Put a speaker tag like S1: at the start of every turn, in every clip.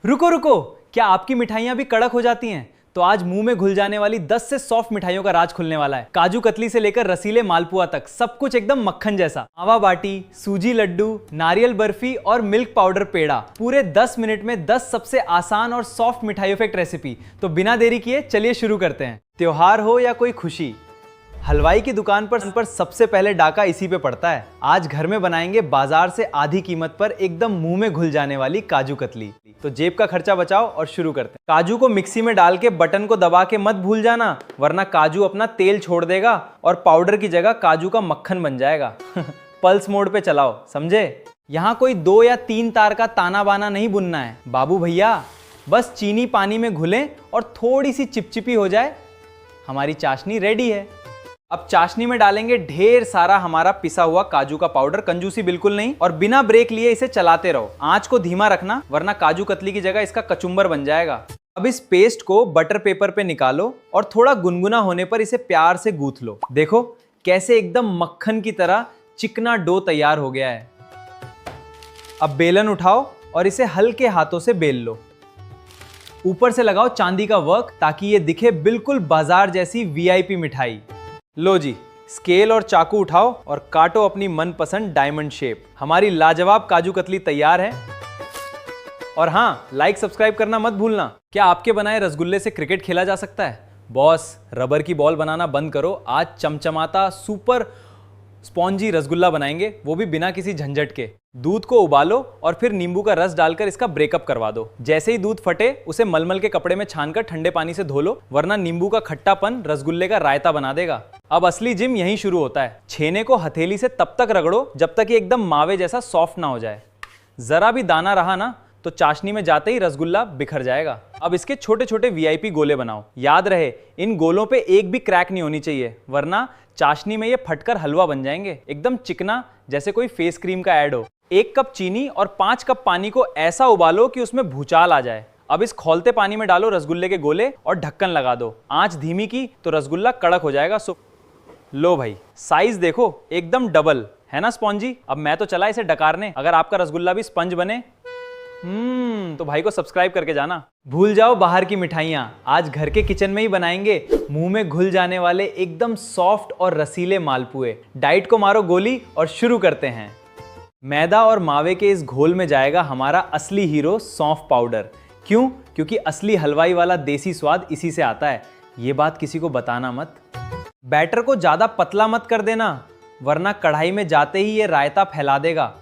S1: रुको रुको, क्या आपकी मिठाइयां भी कड़क हो जाती हैं? तो आज मुंह में घुल जाने वाली 10 से सॉफ्ट मिठाइयों का राज खुलने वाला है। काजू कतली से लेकर रसीले मालपुआ तक सब कुछ एकदम मक्खन जैसा। मावा बाटी, सूजी लड्डू, नारियल बर्फी और मिल्क पाउडर पेड़ा, पूरे 10 मिनट में 10 सबसे आसान और सॉफ्ट मिठाइयों फेक्ट रेसिपी। तो बिना देरी किए चलिए शुरू करते हैं। त्योहार हो या कोई खुशी, हलवाई की दुकान पर सबसे पहले डाका इसी पे पड़ता है। आज घर में बनाएंगे बाजार से आधी कीमत पर एकदम मुंह में घुल जाने वाली काजू कतली। तो जेब का खर्चा बचाओ और शुरू करते हैं। काजू को मिक्सी में डाल के बटन को दबा के मत भूल जाना, वरना काजू अपना तेल छोड़ देगा और पाउडर की जगह काजू का मक्खन बन जाएगा। पल्स मोड पे चलाओ, समझे? यहाँ कोई 2 या 3 तार का ताना बाना नहीं बुनना है बाबू भैया। बस चीनी पानी में घुले और थोड़ी सी चिपचिपी हो जाए, हमारी चाशनी रेडी है। अब चाशनी में डालेंगे ढेर सारा हमारा पिसा हुआ काजू का पाउडर, कंजूसी बिल्कुल नहीं, और बिना ब्रेक लिए इसे चलाते रहो। आंच को धीमा रखना, वरना काजू कतली की जगह इसका कचुम्बर बन जाएगा। अब इस पेस्ट को बटर पेपर पे निकालो और थोड़ा गुनगुना होने पर इसे प्यार से गूंथ लो। देखो कैसे एकदम मक्खन की तरह चिकना डो तैयार हो गया है। अब बेलन उठाओ और इसे हल्के हाथों से बेल लो। ऊपर से लगाओ चांदी का वर्क ताकि ये दिखे बिल्कुल बाजार जैसी वीआईपी मिठाई। लो जी, स्केल और चाकू उठाओ और काटो अपनी मनपसंद डायमंड शेप। हमारी लाजवाब काजू कतली तैयार है। और हाँ, लाइक सब्सक्राइब करना मत भूलना। क्या आपके बनाए रसगुल्ले से क्रिकेट खेला जा सकता है? बॉस, रबर की बॉल बनाना बंद करो। आज चमचमाता सुपर स्पॉन्जी रसगुल्ला बनाएंगे, वो भी बिना किसी झंझट के। दूध को उबालो और फिर नींबू का रस डालकर इसका ब्रेकअप करवा दो। जैसे ही दूध फटे उसे मलमल के कपड़े में छानकर ठंडे पानी से धो लो, वरना नींबू का खट्टापन रसगुल्ले का रायता बना देगा। अब असली जिम यहीं शुरू होता है। छेने को हथेली से तब तक रगड़ो जब तक ये एकदम मावे जैसा सॉफ्ट ना हो जाए। जरा भी दाना रहा ना तो चाशनी में जाते ही रसगुल्ला बिखर जाएगा। अब इसके छोटे छोटे वीआईपी गोले बनाओ। याद रहे, इन गोलों पे एक भी क्रैक नहीं होनी चाहिए, वरना चाशनी में ये फटकर हलवा बन जाएंगे, एकदम चिकना जैसे कोई फेस क्रीम का ऐड हो। 1 कप चीनी और 5 कप पानी को ऐसा उबालो कि उसमें भूचाल आ जाए। अब इस खौलते पानी में डालो रसगुल्ले के गोले और ढक्कन लगा दो। आंच धीमी की तो रसगुल्ला कड़क हो जाएगा। लो भाई, साइज देखो एकदम डबल है ना स्पॉन्जी। अब मैं तो चला इसे डकारने। अगर आपका रसगुल्ला भी स्पंज बने तो भाई को सब्सक्राइब करके जाना। भूल जाओ बाहर की मिठाइयाँ, आज घर के किचन में ही बनाएंगे मुंह में घुल जाने वाले एकदम सॉफ्ट और रसीले मालपुए। डाइट को मारो गोली और शुरू करते हैं। मैदा और मावे के इस घोल में जाएगा हमारा असली हीरो सौंफ पाउडर। क्यों? क्योंकि असली हलवाई वाला देसी स्वाद इसी से आता है। ये बात किसी को बताना मत। बैटर को ज्यादा पतला मत कर देना, वरना कढ़ाई में जाते ही ये रायता फैला देगा।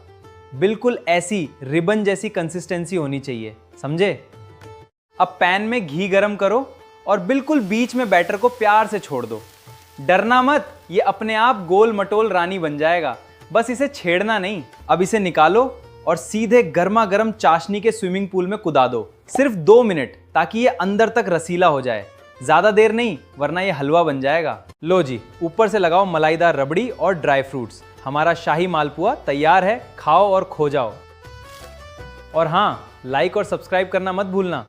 S1: बिल्कुल ऐसी रिबन जैसी कंसिस्टेंसी होनी चाहिए, समझे? अब पैन में घी गरम करो और बिल्कुल बीच में बैटर को प्यार से छोड़ दो। डरना मत, ये अपने आप गोल मटोल रानी बन जाएगा, बस इसे छेड़ना नहीं। अब इसे निकालो और सीधे गर्मा गर्म चाशनी के स्विमिंग पूल में कुदा दो। सिर्फ 2 मिनट, ताकि ये अंदर तक रसीला हो जाए। ज्यादा देर नहीं, वरना ये हलवा बन जाएगा। लो जी, ऊपर से लगाओ मलाईदार रबड़ी और ड्राई फ्रूट्स। हमारा शाही मालपुआ तैयार है। खाओ और खो जाओ। और हाँ, लाइक और सब्सक्राइब करना मत भूलना।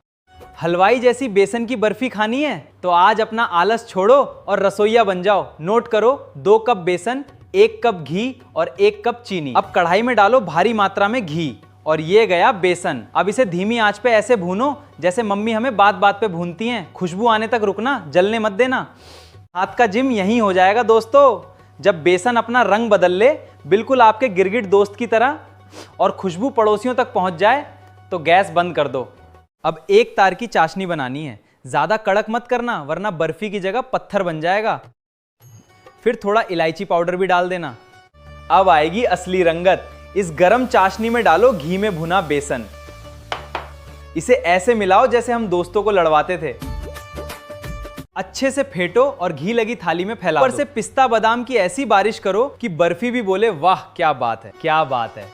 S1: हलवाई जैसी बेसन की बर्फी खानी है तो आज अपना आलस छोड़ो और रसोइया बन जाओ। नोट करो, 2 कप बेसन, 1 कप घी और 1 कप चीनी। अब कढ़ाई में डालो भारी मात्रा में घी और ये गया बेसन। अब इसे धीमी आंच पे ऐसे भूनो जैसे मम्मी हमें बात बात पे भूनती हैं। खुशबू आने तक रुकना, जलने मत देना। हाथ का जिम यहीं हो जाएगा दोस्तों। जब बेसन अपना रंग बदल ले, बिल्कुल आपके गिरगिट दोस्त की तरह, और खुशबू पड़ोसियों तक पहुंच जाए तो गैस बंद कर दो। अब 1 तार की चाशनी बनानी है। ज्यादा कड़क मत करना, वरना बर्फी की जगह पत्थर बन जाएगा। फिर थोड़ा इलायची पाउडर भी डाल देना। अब आएगी असली रंगत। इस गरम चाशनी में डालो घी में भुना बेसन। इसे ऐसे मिलाओ जैसे हम दोस्तों को लड़वाते थे। अच्छे से फेंटो और घी लगी थाली में फैलाओ। ऊपर से पिस्ता बादाम की ऐसी बारिश करो कि बर्फी भी बोले वाह क्या बात है, क्या बात है।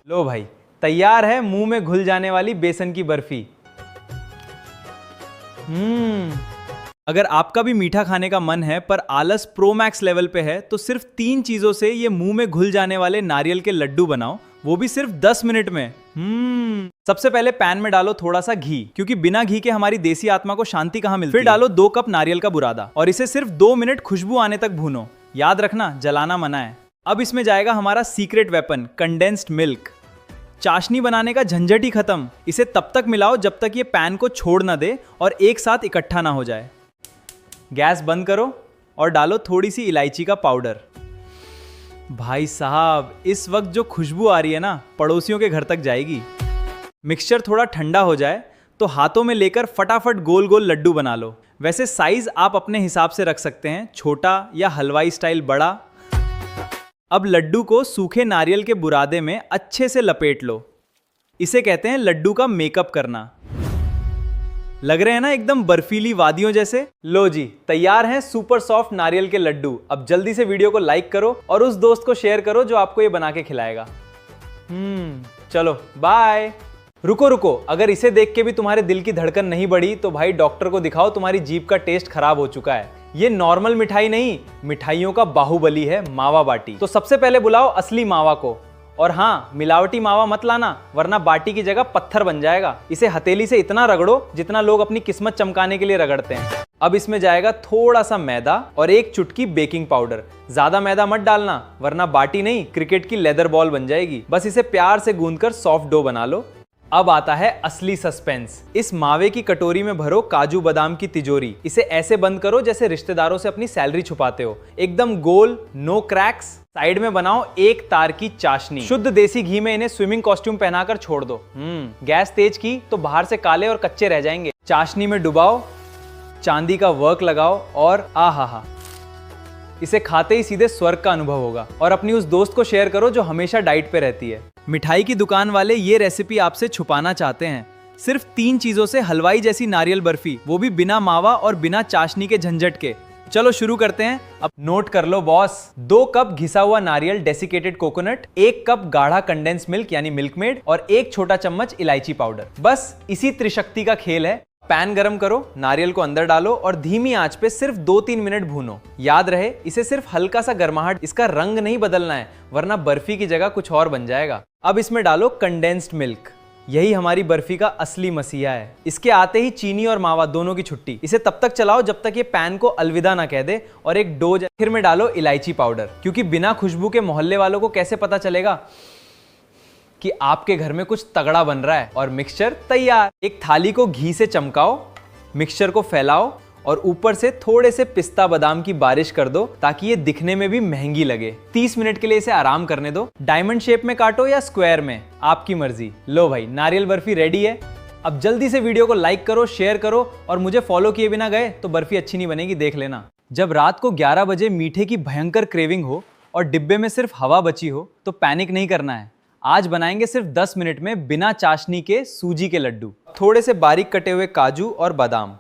S1: लो भाई, तैयार है मुंह में घुल जाने वाली बेसन की बर्फी। अगर आपका भी मीठा खाने का मन है पर आलस प्रो मैक्स लेवल पे है, तो सिर्फ 3 चीजों से ये मुंह में घुल जाने वाले नारियल के लड्डू बनाओ, वो भी सिर्फ 10 मिनट में। सबसे पहले पैन में डालो थोड़ा सा घी, क्योंकि बिना घी के हमारी देसी आत्मा को शांति कहाँ मिलती है। फिर डालो 2 कप नारियल का बुरादा और इसे सिर्फ 2 मिनट खुशबू आने तक भूनो। याद रखना, जलाना मना है। अब इसमें जाएगा हमारा सीक्रेट वेपन, कंडेंस्ड मिल्क। चाशनी बनाने का झंझट ही खत्म। इसे तब तक मिलाओ जब तक ये पैन को छोड़ ना दे और एक साथ इकट्ठा ना हो जाए। गैस बंद करो और डालो थोड़ी सी इलायची का पाउडर। भाई साहब, इस वक्त जो खुशबू आ रही है ना, पड़ोसियों के घर तक जाएगी। मिक्सचर थोड़ा ठंडा हो जाए तो हाथों में लेकर फटाफट गोल गोल लड्डू बना लो। वैसे साइज आप अपने हिसाब से रख सकते हैं, छोटा या हलवाई स्टाइल बड़ा। अब लड्डू को सूखे नारियल के बुरादे में अच्छे से लपेट लो। इसे कहते हैं लड्डू का मेकअप करना। लग रहे हैं ना एकदम बर्फीली वादियों जैसे। लो जी, तैयार हैं सुपर सॉफ्ट नारियल के लड्डू। अब जल्दी से वीडियो को लाइक करो और उस दोस्त को शेयर करो जो आपको ये बना के खिलाएगा। चलो बाय। रुको, अगर इसे देख के भी तुम्हारे दिल की धड़कन नहीं बढ़ी तो भाई डॉक्टर को दिखाओ, तुम्हारी जीभ का टेस्ट खराब हो चुका है। ये नॉर्मल मिठाई नहीं, मिठाइयों का बाहुबली है मावा बाटी। तो सबसे पहले बुलाओ असली मावा को। और हाँ, मिलावटी मावा मत लाना, वरना बाटी की जगह पत्थर बन जाएगा। इसे हथेली से इतना रगड़ो जितना लोग अपनी किस्मत चमकाने के लिए रगड़ते हैं। अब इसमें जाएगा थोड़ा सा मैदा और एक चुटकी बेकिंग पाउडर। ज्यादा मैदा मत डालना, वरना बाटी नहीं क्रिकेट की लेदर बॉल बन जाएगी। बस इसे प्यार से गूंथकर सॉफ्ट डो बना लो। अब आता है असली सस्पेंस। इस मावे की कटोरी में भरो काजू बादाम की तिजोरी। इसे ऐसे बंद करो जैसे रिश्तेदारों से अपनी सैलरी छुपाते हो। एकदम गोल, नो क्रैक्स। साइड में बनाओ एक तार की चाशनी। शुद्ध देसी घी में इन्हें स्विमिंग कॉस्ट्यूम पहनाकर छोड़ दो। गैस तेज की तो बाहर से काले और कच्चे रह जाएंगे। चाशनी में डुबाओ, चांदी का वर्क लगाओ और आहा, इसे खाते ही सीधे स्वर्ग का अनुभव होगा। और अपनी उस दोस्त को शेयर करो जो हमेशा डाइट पे रहती है। मिठाई की दुकान वाले ये रेसिपी आपसे छुपाना चाहते हैं। सिर्फ 3 चीजों से हलवाई जैसी नारियल बर्फी, वो भी बिना मावा और बिना चाशनी के झंझट के। चलो शुरू करते हैं। अब नोट कर लो बॉस। 2 कप घिसा हुआ नारियल डेसिकेटेड कोकोनट, 1 कप गाढ़ा कंडेंस मिल्क यानी मिल्कमेड और 1 छोटा चम्मच इलायची पाउडर। बस इसी त्रिशक्ति का खेल है। पैन गरम करो, नारियल को अंदर डालो और धीमी आंच पे सिर्फ 2-3 मिनट भूनो। याद रहे, इसे सिर्फ हल्का सा गर्माहट, इसका रंग नहीं बदलना है, वरना बर्फी की जगह कुछ और बन जाएगा। अब इसमें डालो कंडेंस्ड मिल्क। यही हमारी बर्फी का असली मसीहा है। इसके आते ही चीनी और मावा दोनों की छुट्टी। इसे तब तक चलाओ जब तक ये पैन को अलविदा ना कह दे और एक डो। फिर में डालो इलायची पाउडर, क्योंकि बिना खुशबू के मोहल्ले वालों को कैसे पता चलेगा कि आपके घर में कुछ तगड़ा बन रहा है। और मिक्सचर तैयार। एक थाली को घी से चमकाओ, मिक्सचर को फैलाओ और ऊपर से थोड़े से पिस्ता बादाम की बारिश कर दो ताकि ये दिखने में भी महंगी लगे। 30 मिनट के लिए इसे आराम करने दो। डायमंड शेप में काटो या स्क्वायर में, आपकी मर्जी। लो भाई, नारियल बर्फी रेडी है। अब जल्दी से वीडियो को लाइक करो, शेयर करो और मुझे फॉलो किए बिना गए तो बर्फी अच्छी नहीं बनेगी, देख लेना। जब रात को 11 बजे मीठे की भयंकर क्रेविंग हो और डिब्बे में सिर्फ हवा बची हो तो पैनिक नहीं करना है। आज बनाएंगे सिर्फ 10 मिनट में बिना चाशनी के सूजी के लड्डू। थोड़े से बारीक कटे हुए काजू और बादाम,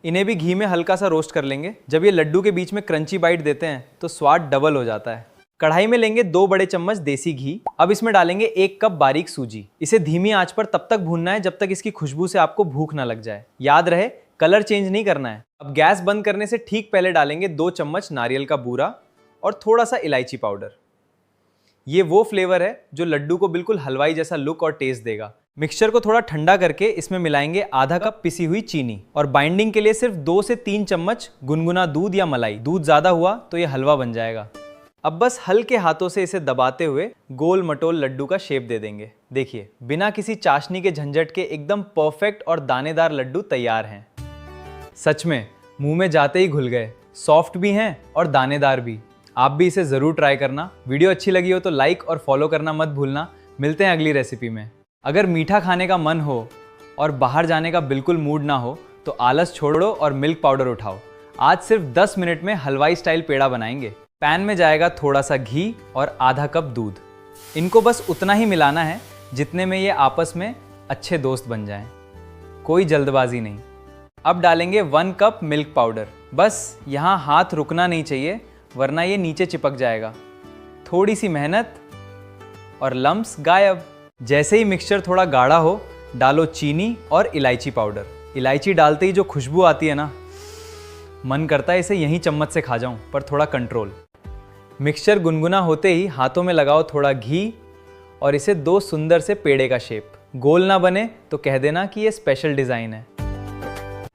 S1: इन्हें भी घी में हल्का सा रोस्ट कर लेंगे। जब ये लड्डू के बीच में क्रंची बाइट देते हैं तो स्वाद डबल हो जाता है। कढ़ाई में लेंगे 2 बड़े चम्मच देसी घी। अब इसमें डालेंगे 1 कप बारीक सूजी। इसे धीमी आंच पर तब तक भूनना है जब तक इसकी खुशबू से आपको भूख ना लग जाए। याद रहे, कलर चेंज नहीं करना है। अब गैस बंद करने से ठीक पहले डालेंगे 2 चम्मच नारियल का बूरा और थोड़ा सा इलायची पाउडर। ये वो फ्लेवर है जो लड्डू को बिल्कुल हलवाई जैसा लुक और टेस्ट देगा। मिक्सचर को थोड़ा ठंडा करके इसमें मिलाएंगे आधा कप पिसी हुई चीनी और बाइंडिंग के लिए सिर्फ 2 से 3 चम्मच गुनगुना दूध या मलाई। दूध ज्यादा हुआ तो ये हलवा बन जाएगा। अब बस हल्के हाथों से इसे दबाते हुए गोल मटोल लड्डू का शेप दे देंगे। देखिए, बिना किसी चाशनी के झंझट के एकदम परफेक्ट और दानेदार लड्डू तैयार हैं। सच में मुंह में जाते ही घुल गए। सॉफ्ट भी हैं और दानेदार भी। आप भी इसे जरूर ट्राई करना। वीडियो अच्छी लगी हो तो लाइक और फॉलो करना मत भूलना। मिलते हैं अगली रेसिपी में। अगर मीठा खाने का मन हो और बाहर जाने का बिल्कुल मूड ना हो तो आलस छोड़ो और मिल्क पाउडर उठाओ। आज सिर्फ 10 मिनट में हलवाई स्टाइल पेड़ा बनाएंगे। पैन में जाएगा थोड़ा सा घी और आधा कप दूध। इनको बस उतना ही मिलाना है जितने में ये आपस में अच्छे दोस्त बन जाएं। कोई जल्दबाजी नहीं। अब डालेंगे 1 कप मिल्क पाउडर। बस यहाँ हाथ रुकना नहीं चाहिए, वरना ये नीचे चिपक जाएगा। थोड़ी सी मेहनत और लम्प्स गायब। जैसे ही मिक्सचर थोड़ा गाढ़ा हो, डालो चीनी और इलायची पाउडर। इलायची डालते ही जो खुशबू आती है ना, मन करता है इसे यहीं चम्मच से खा जाऊं, पर थोड़ा कंट्रोल। मिक्सचर गुनगुना होते ही हाथों में लगाओ थोड़ा घी और इसे 2 सुंदर से पेड़े का शेप। गोल ना बने तो कह देना कि ये स्पेशल डिज़ाइन है।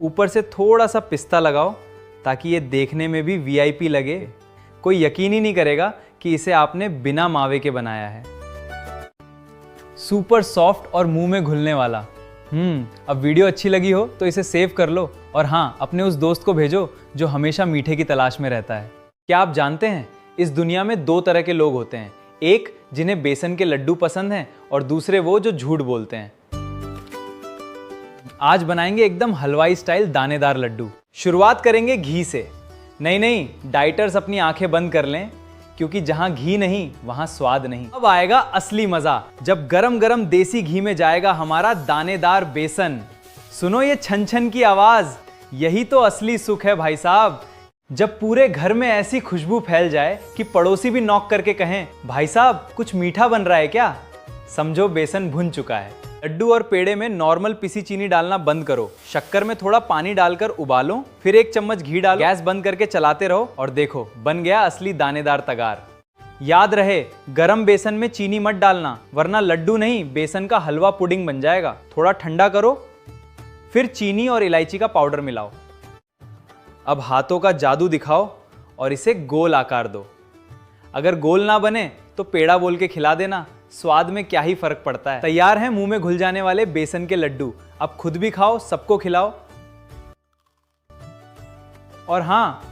S1: ऊपर से थोड़ा सा पिस्ता लगाओ ताकि ये देखने में भी VIP लगे। कोई यकीन ही नहीं करेगा कि इसे आपने बिना मावे के बनाया है। सुपर सॉफ्ट और मुंह में घुलने वाला। अब वीडियो अच्छी लगी हो तो इसे सेव कर लो और हाँ, अपने उस दोस्त को भेजो जो हमेशा मीठे की तलाश में रहता है। क्या आप जानते हैं, इस दुनिया में दो तरह के लोग होते हैं, एक जिन्हें बेसन के लड्डू पसंद हैं और दूसरे वो जो झूठ बोलते हैं। आज बनाएंगे एकदम हलवाई स्टाइल दानेदार लड्डू। शुरुआत करेंगे घी से। नहीं, डाइटर्स अपनी आंखें बंद कर लें, क्योंकि जहां घी नहीं वहां स्वाद नहीं। अब आएगा असली मजा, जब गरम गरम देसी घी में जाएगा हमारा दानेदार बेसन। सुनो ये छन छन की आवाज, यही तो असली सुख है भाई साहब। जब पूरे घर में ऐसी खुशबू फैल जाए कि पड़ोसी भी नॉक करके कहें, भाई साहब कुछ मीठा बन रहा है क्या, समझो बेसन भुन चुका है। लड्डू और पेड़े में नॉर्मल पिसी चीनी डालना बंद करो, शक्कर में थोड़ा पानी डालकर उबालो, फिर 1 चम्मच घी डालो, गैस बंद करके चलाते रहो और देखो बन गया असली दानेदार तगार। याद रहे, गरम बेसन में चीनी मत डालना, वरना लड्डू नहीं बेसन का हलवा पुडिंग बन जाएगा। थोड़ा ठंडा करो, फिर चीनी और इलायची का पाउडर मिलाओ। अब हाथों का जादू दिखाओ और इसे गोल आकार दो। अगर गोल ना बने तो पेड़ा बोल के खिला देना, स्वाद में क्या ही फर्क पड़ता है। तैयार हैं मुंह में घुल जाने वाले बेसन के लड्डू। अब खुद भी खाओ, सबको खिलाओ। और हाँ,